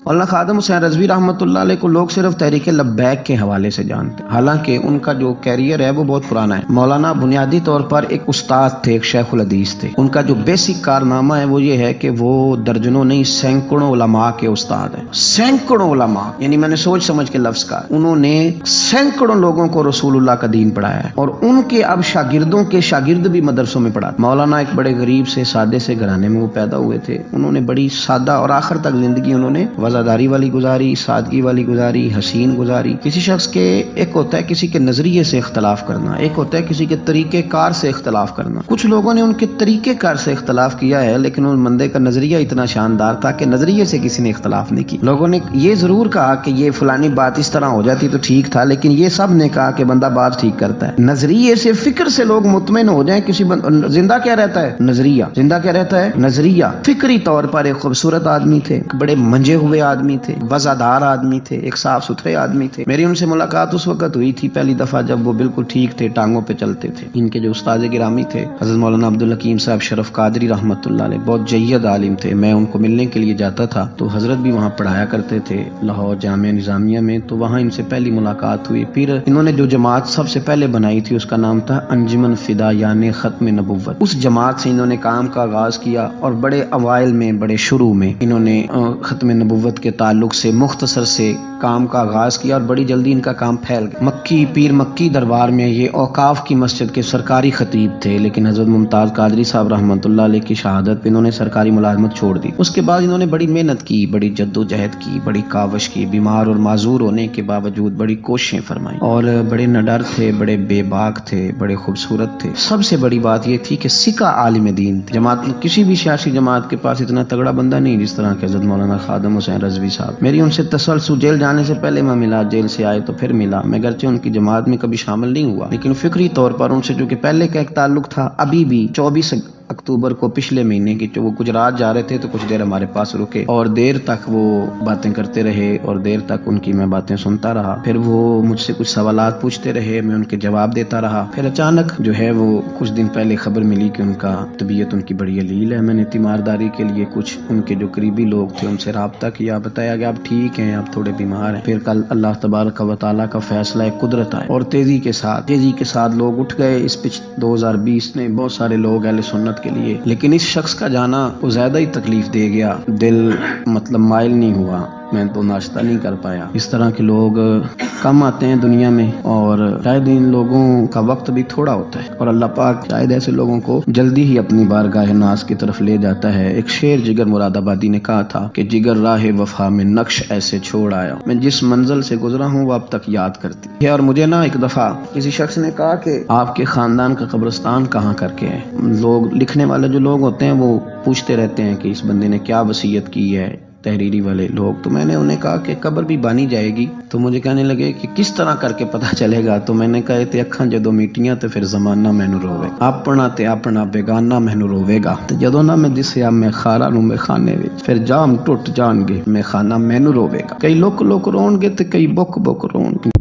مولانا خادم حسین رضوی رحمۃ اللہ علیہ کو لوگ صرف تحریک لبیک کے حوالے سے جانتے ہیں، حالانکہ ان کا جو کیریئر ہے وہ بہت پرانا ہے۔ مولانا بنیادی طور پر ایک استاد تھے، ایک شیخ الحدیث تھے۔ ان کا جو بیسک کارنامہ ہے وہ یہ ہے کہ وہ درجنوں نہیں سینکڑوں علماء کے استاد ہیں، سینکڑوں علماء، یعنی میں نے سوچ سمجھ کے لفظ کہا، انہوں نے سینکڑوں لوگوں کو رسول اللہ کا دین پڑھایا ہے، اور ان کے اب شاگردوں کے شاگرد بھی مدرسوں میں پڑھاتے۔ مولانا ایک بڑے غریب سے سادے سے گھرانے میں وہ پیدا ہوئے تھے، انہوں نے بڑی سادہ اور آخر تک زندگی انہوں نے وفاداری والی گزاری، سادگی والی گزاری، حسین گزاری۔ کسی شخص کے ایک ہوتا ہے کسی کے نظریے سے اختلاف کرنا، ایک ہوتا ہے کسی کے طریقہ کار سے اختلاف کرنا۔ کچھ لوگوں نے ان کے طریقہ کار سے اختلاف کیا ہے، لیکن ان بندے کا نظریہ اتنا شاندار تھا کہ نظریے سے کسی نے اختلاف نہیں کی۔ لوگوں نے یہ ضرور کہا کہ یہ فلانی بات اس طرح ہو جاتی تو ٹھیک تھا، لیکن یہ سب نے کہا کہ بندہ بات ٹھیک کرتا ہے۔ نظریے سے، فکر سے لوگ مطمئن ہو جائیں کسی زندہ کیا رہتا ہے؟ نظریہ۔ زندہ کیا رہتا ہے؟ نظریہ۔ فکری طور پر ایک خوبصورت آدمی تھے، بڑے منجے ہوئے آدمی تھے، وزادار آدمی تھے، ایک صاف ستھرے آدمی تھے۔ میری ان سے ملاقات اس وقت ہوئی تھی پہلی دفعہ جب وہ بالکل ٹھیک تھے، ٹانگوں پہ چلتے تھے۔ ان کے جو استاد گرامی تھے حضرت مولانا عبدالحکیم صاحب شرف قادری رحمۃ اللہ علیہ، بہت جید عالم تھے۔ میں ان کو ملنے کے لیے جاتا تھا تو حضرت بھی وہاں پڑھایا کرتے تھے لاہور جامعہ نظامیہ میں، تو وہاں ان سے پہلی ملاقات ہوئی۔ پھر انہوں نے جو جماعت سب سے پہلے بنائی تھی اس کا نام تھا انجمن فدا یعنی ختم نبوت۔ اس جماعت سے انہوں نے کام کا آغاز کیا، اور بڑے اوائل میں، بڑے شروع میں انہوں نے ختم نبوت کے تعلق سے مختصر سے کام کا آغاز کیا، اور بڑی جلدی ان کا کام پھیل گیا۔ مکی پیر مکی دربار میں یہ اوقاف کی مسجد کے سرکاری خطیب تھے، لیکن حضرت ممتاز قادری صاحب رحمۃ اللہ علیہ کی شہادت پہ انہوں نے سرکاری ملازمت چھوڑ دی۔ اس کے بعد انہوں نے بڑی محنت کی، بڑی جد و جہد کی، بڑی کاوش کی، بیمار اور معذور ہونے کے باوجود بڑی کوششیں فرمائیں، اور بڑے نڈر تھے، بڑے بے باک تھے، بڑے خوبصورت تھے۔ سب سے بڑی بات یہ تھی کہ سکہ عالم دین تھے۔ جماعت کسی بھی سیاسی جماعت کے پاس اتنا تگڑا بندہ نہیں جس طرح کہ حضرت مولانا خادم حسین رضوی صاحب۔ میری ان سے تسلسل جیل جانے سے پہلے میں ملا، جیل سے آئے تو پھر ملا۔ میں گرچہ ان کی جماعت میں کبھی شامل نہیں ہوا، لیکن فکری طور پر ان سے جو کہ پہلے کا ایک تعلق تھا، ابھی بھی 24 اکتوبر کو پچھلے مہینے کی وہ گجرات جا رہے تھے تو کچھ دیر ہمارے پاس رکے، اور دیر تک وہ باتیں کرتے رہے، اور دیر تک ان کی میں باتیں سنتا رہا۔ پھر وہ مجھ سے کچھ سوالات پوچھتے رہے، میں ان کے جواب دیتا رہا۔ پھر اچانک جو ہے وہ کچھ دن پہلے خبر ملی کہ ان کا طبیعت ان کی بڑی علیل ہے۔ میں نے تیمارداری کے لیے کچھ ان کے جو قریبی لوگ تھے ان سے رابطہ کیا، بتایا کہ آپ ٹھیک ہیں، آپ تھوڑے بیمار ہیں۔ پھر کل اللہ تبارک و تعالیٰ کا فیصلہ ہے، قدرت آئے، اور تیزی کے ساتھ لوگ اٹھ گئے۔ اس 2020 نے بہت سارے لوگ اہل سنت کے لیے، لیکن اس شخص کا جانا وہ زیادہ ہی تکلیف دے گیا۔ دل مائل نہیں ہوا، میں تو ناشتہ نہیں کر پایا۔ اس طرح کے لوگ کم آتے ہیں دنیا میں، اور شاید ان لوگوں کا وقت بھی تھوڑا ہوتا ہے، اور اللہ پاک شاید ایسے لوگوں کو جلدی ہی اپنی بارگاہ ناز کی طرف لے جاتا ہے۔ ایک شعر جگر مراد آبادی نے کہا تھا کہ جگر راہ وفا میں نقش ایسے چھوڑ آیا، میں جس منزل سے گزرا ہوں وہ اب تک یاد کرتی ہے۔ اور مجھے نا ایک دفعہ کسی شخص نے کہا کہ آپ کے خاندان کا قبرستان کہاں کر کے ہے۔ لوگ لکھنے والے جو لوگ ہوتے ہیں وہ پوچھتے رہتے ہیں کہ اس بندے نے کیا وصیت کی ہے، تحریری والے لوگ۔ تو میں نے انہیں کہا کہ قبر بھی بانی جائے گی۔ تو مجھے کہنے لگے کہ کس طرح کر کے پتہ چلے گا؟ تو میں نے کہا تے اکھاں جدوں میٹیاں تے پھر زمانہ مینوں روے، اپنا تے اپنا بیگانہ مینوں روے گا، تے جدوں نہ میں دسیا میں خارا نوں میں خانے وچ، پھر جام ٹوٹ جان گے میں خانہ مینوں روے گا۔ کئی لوک لوک رون گے تے کئی بک بک رون گے۔